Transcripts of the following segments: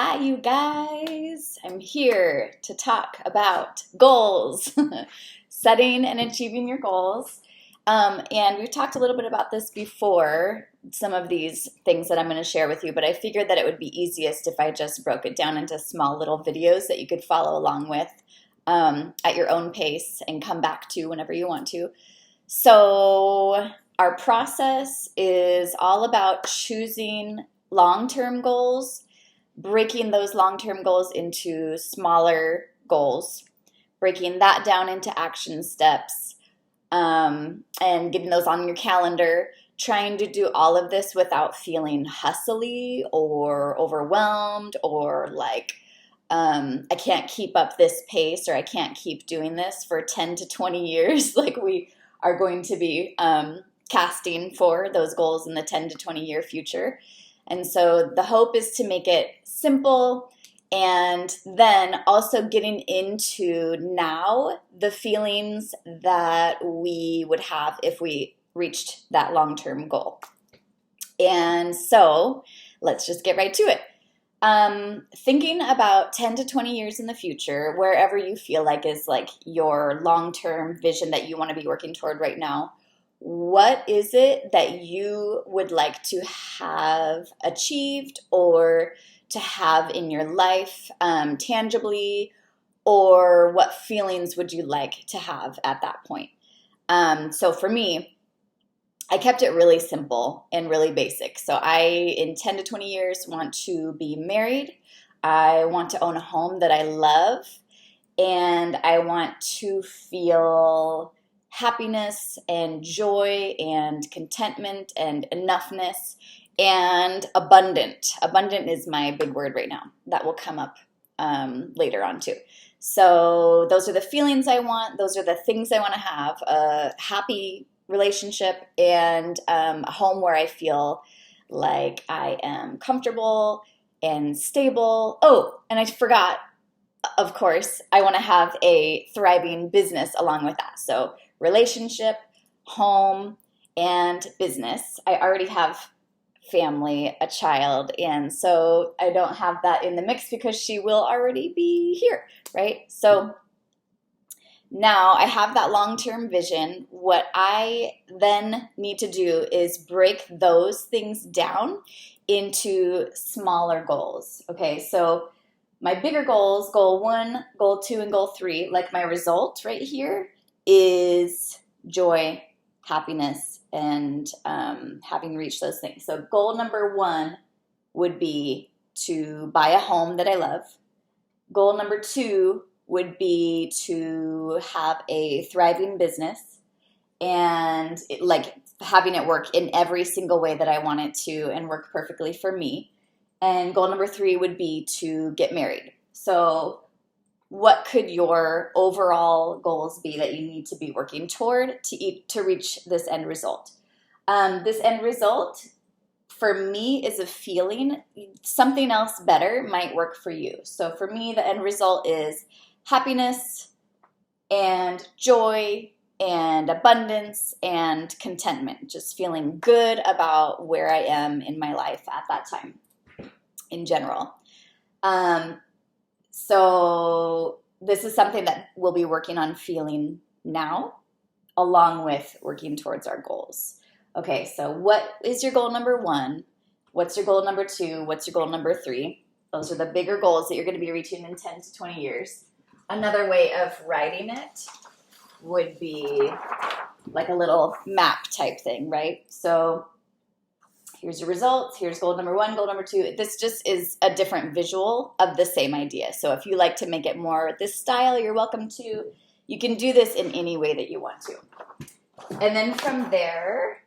Hi, you guys. I'm here to talk about goals, setting and achieving your goals. And we've talked a little bit about this before, some of these things that I'm going to share with you, but I figured that it would be easiest if I just broke it down into small little videos that you could follow along with at your own pace and come back to whenever you want to. So, our process is all about choosing long-term goals, breaking those long-term goals into smaller goals, breaking that down into action steps, and getting those on your calendar, trying to do all of this without feeling hustly or overwhelmed or like I can't keep up this pace or I can't keep doing this for 10 to 20 years like we are going to be casting for those goals in the 10 to 20 year future. And so the hope is to make it simple and then also getting into now the feelings that we would have if we reached that long-term goal. And so let's just get right to it. Thinking about 10 to 20 years in the future, wherever you feel like is like your long-term vision that you want to be working toward right now, what is it that you would like to have achieved or to have in your life tangibly, or what feelings would you like to have at that point? So for me, I kept it really simple and really basic. So in 10 to 20 years, want to be married. I want to own a home that I love, and I want to feel happiness and joy and contentment and enoughness and abundant. Abundant is my big word right now. That will come up later on too. So those are the feelings I want. Those are the things I want to have. A happy relationship and a home where I feel like I am comfortable and stable. Oh, and I forgot, of course, I want to have a thriving business along with that. So relationship, home, and business. I already have family, a child, and so I don't have that in the mix because she will already be here, right? So now I have that long-term vision. What I then need to do is break those things down into smaller goals. Okay, so my bigger goals, goal 1, goal 2, and goal 3, like my result right here, is joy, happiness, and having reached those things. So goal number 1 would be to buy a home that I love. Goal number 2 would be to have a thriving business and having it work in every single way that I want it to and work perfectly for me. And goal number 3 would be to get married. So what could your overall goals be that you need to be working toward to reach this end result? This end result, for me, is a feeling. Something else better might work for you. So for me, the end result is happiness and joy and abundance and contentment. Just feeling good about where I am in my life at that time in general. So this is something that we'll be working on feeling now, along with working towards our goals. Okay, so what is your goal number 1? What's your goal number 2? What's your goal number 3? Those are the bigger goals that you're going to be reaching in 10 to 20 years. Another way of writing it would be like a little map type thing, right? So here's your results. Here's goal number 1, goal number 2. This just is a different visual of the same idea. So if you like to make it more this style, you're welcome to. You can do this in any way that you want to. And then from there,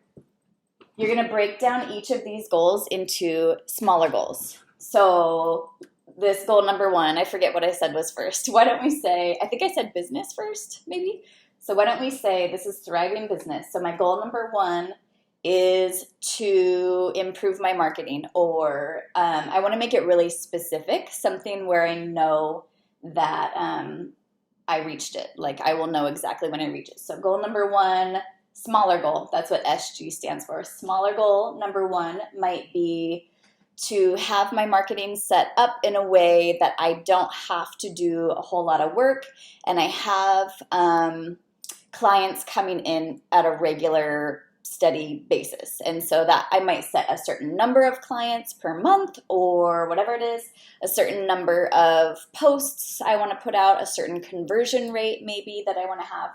you're going to break down each of these goals into smaller goals. So this goal number 1, I forget what I said was first. Why don't we say, I think I said business first, maybe? So why don't we say this is thriving business. So my goal number 1 is to improve my marketing, or I want to make it really specific, something where I know that I reached it. Like I will know exactly when I reach it. So goal number 1, smaller goal. That's what SG stands for. Smaller goal number 1 might be to have my marketing set up in a way that I don't have to do a whole lot of work, and I have clients coming in at a regular, steady basis. And so that I might set a certain number of clients per month or whatever it is, a certain number of posts I want to put out, a certain conversion rate maybe that I want to have.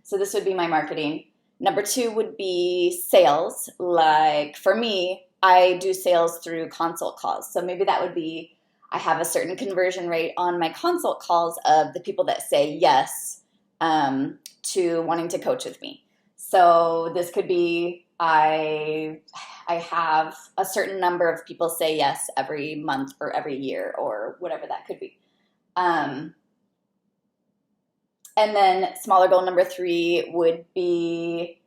So this would be my marketing. Number 2 would be sales. Like for me, I do sales through consult calls. So maybe that would be, I have a certain conversion rate on my consult calls of the people that say yes to wanting to coach with me. So this could be, I have a certain number of people say yes every month or every year or whatever that could be. And then smaller goal number 3 would be,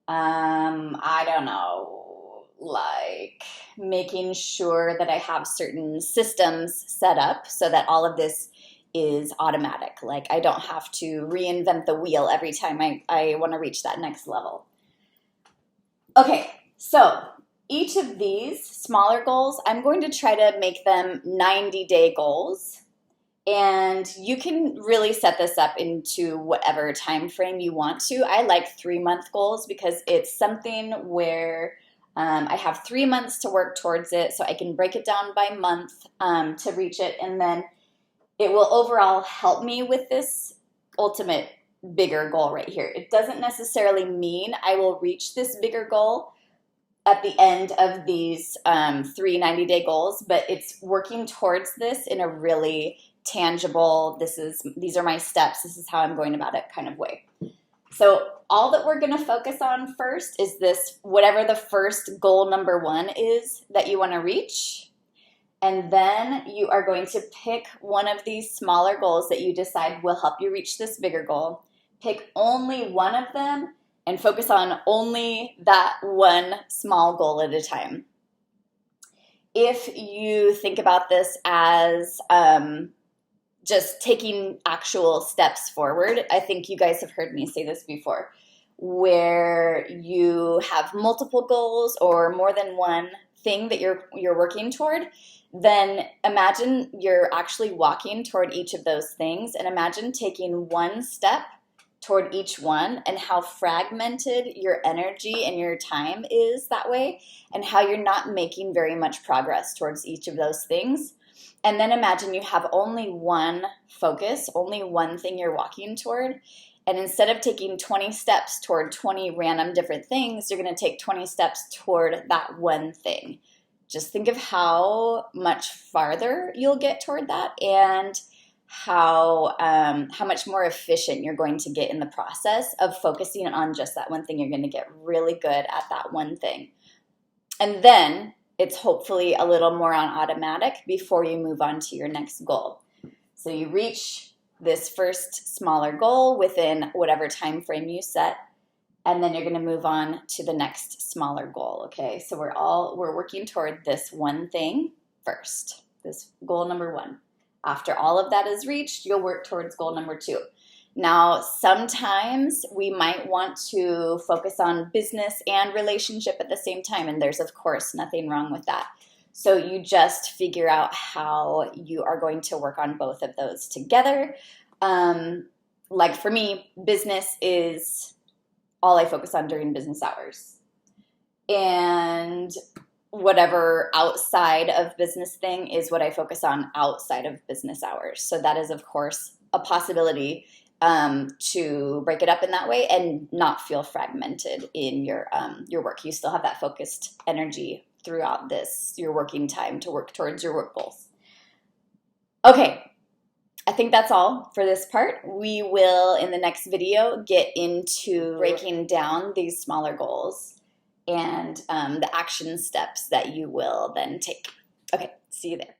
I don't know, like making sure that I have certain systems set up so that all of this is automatic. Like I don't have to reinvent the wheel every time I want to reach that next level. Okay, so each of these smaller goals, I'm going to try to make them 90-day goals. And you can really set this up into whatever time frame you want to. I like 3-month goals because it's something where I have 3 months to work towards it, so I can break it down by month to reach it, and then it will overall help me with this ultimate bigger goal right here. It doesn't necessarily mean I will reach this bigger goal at the end of these 3 90-day goals, but it's working towards this in a really tangible, these are my steps, this is how I'm going about it kind of way. So all that we're going to focus on first is this, whatever the first goal number 1 is that you want to reach. And then you are going to pick one of these smaller goals that you decide will help you reach this bigger goal. Pick only one of them and focus on only that one small goal at a time. If you think about this as just taking actual steps forward, I think you guys have heard me say this before, where you have multiple goals or more than one thing that you're working toward, then imagine you're actually walking toward each of those things, and imagine taking one step toward each one and how fragmented your energy and your time is that way, and how you're not making very much progress towards each of those things. And then imagine you have only one focus, only one thing you're walking toward. And instead of taking 20 steps toward 20 random different things, you're going to take 20 steps toward that one thing. Just think of how much farther you'll get toward that, and how much more efficient you're going to get in the process of focusing on just that one thing. You're going to get really good at that one thing. And then it's hopefully a little more on automatic before you move on to your next goal. So you reach this first smaller goal within whatever time frame you set, and then you're going to move on to the next smaller goal. Okay, so we're working toward this one thing first, this goal number 1. After all of that is reached, you'll work towards goal number 2. Now, sometimes we might want to focus on business and relationship at the same time, and there's, of course, nothing wrong with that. So you just figure out how you are going to work on both of those together. Like for me, business is all I focus on during business hours. And whatever outside of business thing is what I focus on outside of business hours. So that is, of course, a possibility to break it up in that way and not feel fragmented in your work. You still have that focused energy throughout your working time to work towards your work goals. Okay, I think that's all for this part. We will, in the next video, get into breaking down these smaller goals and the action steps that you will then take. Okay, see you there.